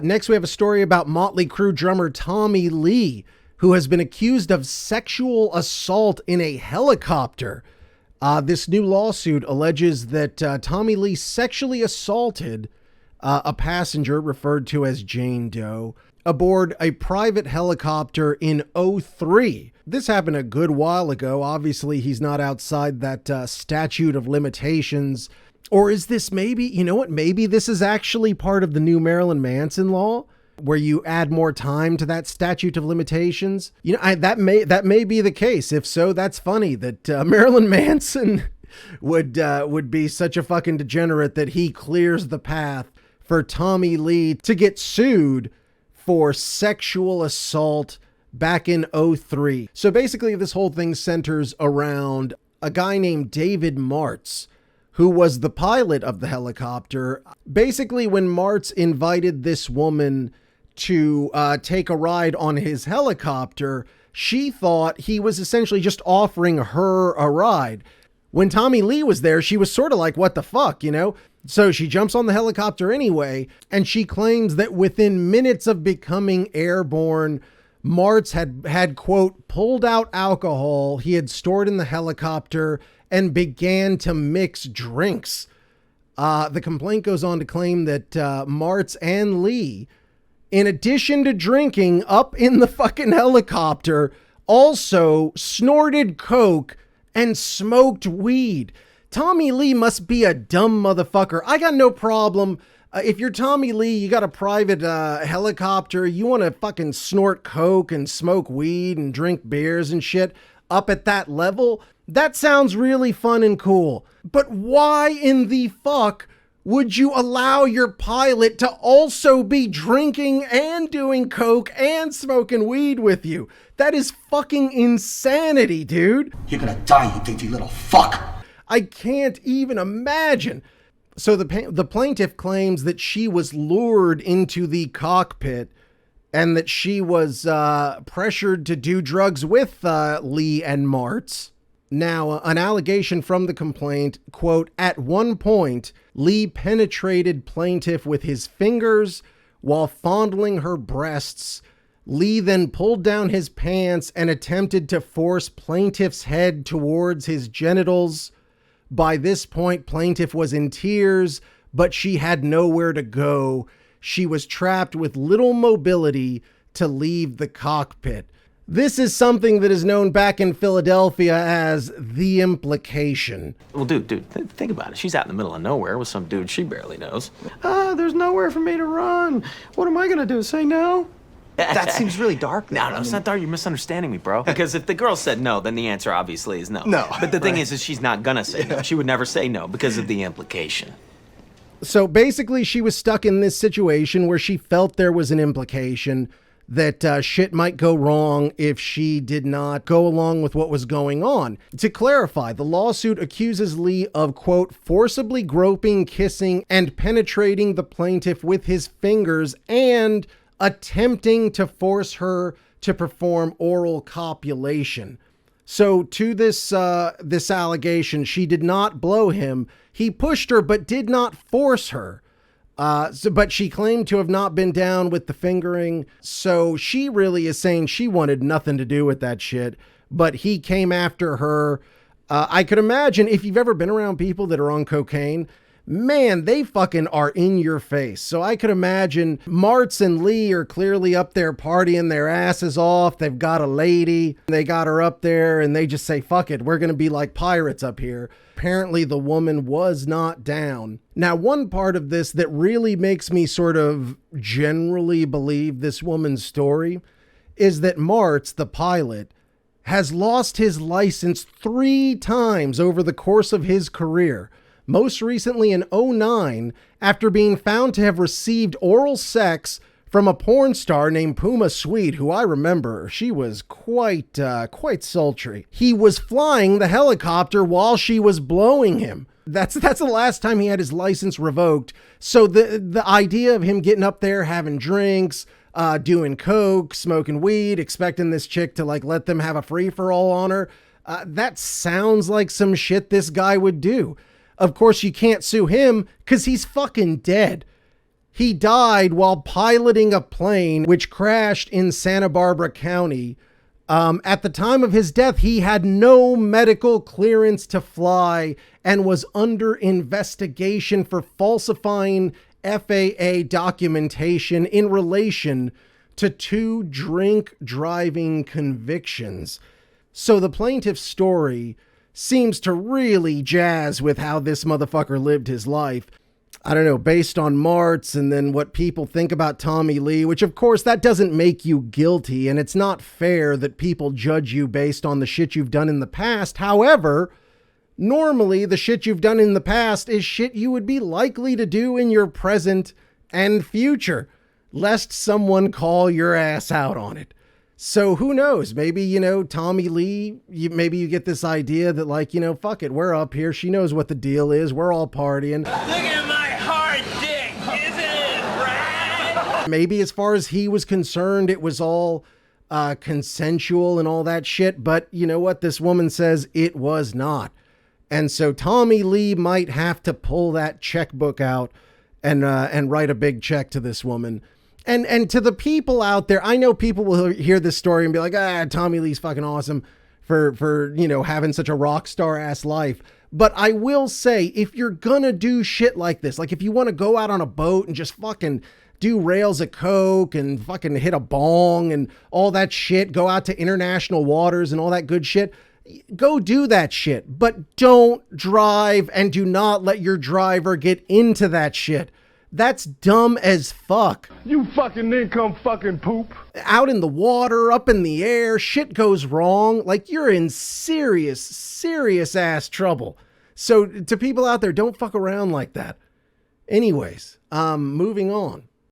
Next, we have a story about Motley Crue drummer Tommy Lee, who has been accused of sexual assault in a helicopter. This new lawsuit alleges that Tommy Lee sexually assaulted a passenger referred to as Jane Doe aboard a private helicopter in '03. This happened a good while ago. Obviously, he's not outside that statute of limitations. Or is this maybe, you know what, maybe this is actually part of the new Marilyn Manson law, where you add more time to that statute of limitations? You know, that may be the case. If so, that's funny that Marilyn Manson would be such a fucking degenerate that he clears the path for Tommy Lee to get sued for sexual assault back in '03. So basically, this whole thing centers around a guy named David Martz, who was the pilot of the helicopter. Basically, when Martz invited this woman to take a ride on his helicopter, she thought he was essentially just offering her a ride. When Tommy Lee was there, she was sort of like, what the fuck, you know? So she jumps on the helicopter anyway, and she claims that within minutes of becoming airborne, Martz had quote, pulled out alcohol he had stored in the helicopter and began to mix drinks. The complaint goes on to claim that Martz and Lee, in addition to drinking up in the fucking helicopter, also snorted coke and smoked weed. Tommy Lee must be a dumb motherfucker. I got no problem. If you're Tommy Lee, you got a private helicopter, you want to fucking snort coke and smoke weed and drink beers and shit up at that level, that sounds really fun and cool. But why in the fuck would you allow your pilot to also be drinking and doing coke and smoking weed with you? That is fucking insanity, dude. You're gonna die, you dainty little fuck. I can't even imagine. So the plaintiff claims that she was lured into the cockpit and that she was pressured to do drugs with Lee and Martz. Now, an allegation from the complaint, quote, at one point, Lee penetrated plaintiff with his fingers while fondling her breasts. Lee then pulled down his pants and attempted to force plaintiff's head towards his genitals. By this point, plaintiff was in tears, but she had nowhere to go. She was trapped with little mobility to leave the cockpit. This is something that is known back in Philadelphia as the implication. Well, dude, think about it. She's out in the middle of nowhere with some dude she barely knows. There's nowhere for me to run. What am I gonna do, say no? That seems really dark. No, it's not dark. You're misunderstanding me, bro. Because if the girl said no, then the answer obviously is no. No. But the thing is she's not gonna say no. She would never say no because of the implication. So basically, she was stuck in this situation where she felt there was an implication that shit might go wrong if she did not go along with what was going on. To clarify, the lawsuit accuses Lee of, quote, forcibly groping, kissing, and penetrating the plaintiff with his fingers and attempting to force her to perform oral copulation. So to this allegation, she did not blow him. He pushed her, but did not force her. But she claimed to have not been down with the fingering. So she really is saying she wanted nothing to do with that shit. But he came after her. I could imagine if you've ever been around people that are on cocaine, man, they fucking are in your face. So I could imagine Martz and Lee are clearly up there partying their asses off. They've got a lady. They got her up there and they just say, fuck it, we're going to be like pirates up here. Apparently the woman was not down. Now, one part of this that really makes me sort of generally believe this woman's story is that Martz, the pilot, has lost his license 3 times over the course of his career. Most recently in '09, after being found to have received oral sex from a porn star named Puma Sweet, who I remember, she was quite sultry. He was flying the helicopter while she was blowing him. That's the last time he had his license revoked. So the idea of him getting up there, having drinks, doing coke, smoking weed, expecting this chick to like let them have a free-for-all on her, that sounds like some shit this guy would do. Of course, you can't sue him because he's fucking dead. He died while piloting a plane which crashed in Santa Barbara County. At the time of his death, he had no medical clearance to fly and was under investigation for falsifying FAA documentation in relation to 2 drink driving convictions. So the plaintiff's story seems to really jazz with how this motherfucker lived his life. I don't know, based on Mart's and then what people think about Tommy Lee, which of course that doesn't make you guilty, and it's not fair that people judge you based on the shit you've done in the past. However, normally the shit you've done in the past is shit you would be likely to do in your present and future, lest someone call your ass out on it. So who knows? Maybe, you know, Tommy Lee, maybe you get this idea that like, you know, fuck it, we're up here. She knows what the deal is. We're all partying. Look at my hard dick, isn't it, right? Maybe as far as he was concerned, it was all consensual and all that shit. But you know what? This woman says it was not. And so Tommy Lee might have to pull that checkbook out and write a big check to this woman. And to the people out there, I know people will hear this story and be like, Tommy Lee's fucking awesome for, you know, having such a rock star ass life. But I will say, if you're gonna do shit like this, like if you want to go out on a boat and just fucking do rails of coke and fucking hit a bong and all that shit, go out to international waters and all that good shit, go do that shit. But don't drive, and do not let your driver get into that shit. That's dumb as fuck. You fucking nincomb fucking poop. Out in the water, up in the air, shit goes wrong. Like, you're in serious, serious ass trouble. So to people out there, don't fuck around like that. Anyways, moving on.